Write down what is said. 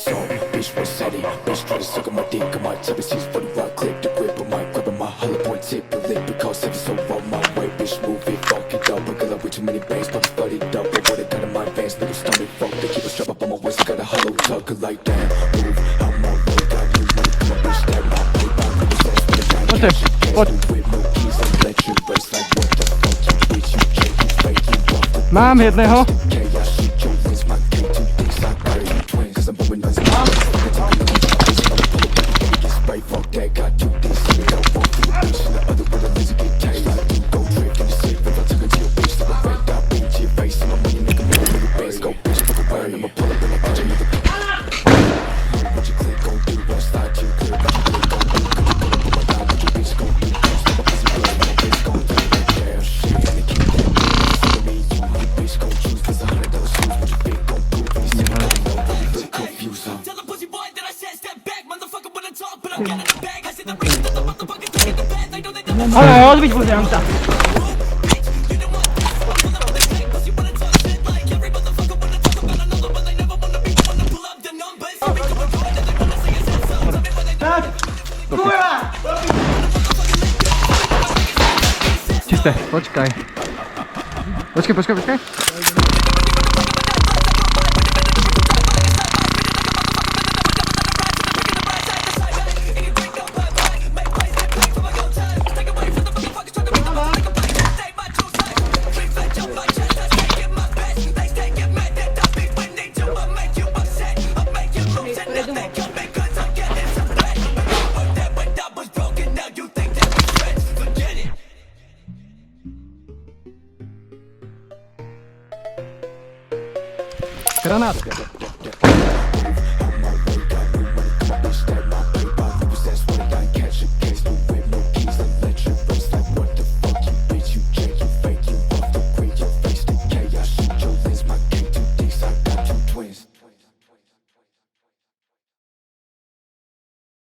sorry, bitch, what's that it? Bitch, try to suck on my dick, I might tell it's funny, right click the grip, I might grab my hollow point tip, the lip, because if it's so on my way, bitch, move it, fuck it up, I got up with too many bangs, but I it up, but what I got in my advance, nigga, stomach, fuck, they keep a strap up on my waist, I got a hollow tuck, like that, move, I'm on way, got you money, come on, bitch, that my paper, niggas lost, but I got cash, you can't do with no keys, I'm electric, race, like what the fuck, you bitch, you can't, you fake, you rough, Mam jednego. Ale odbić powiedziałem tak. Czyste, poczekaj. Poczekaj. Granatkę.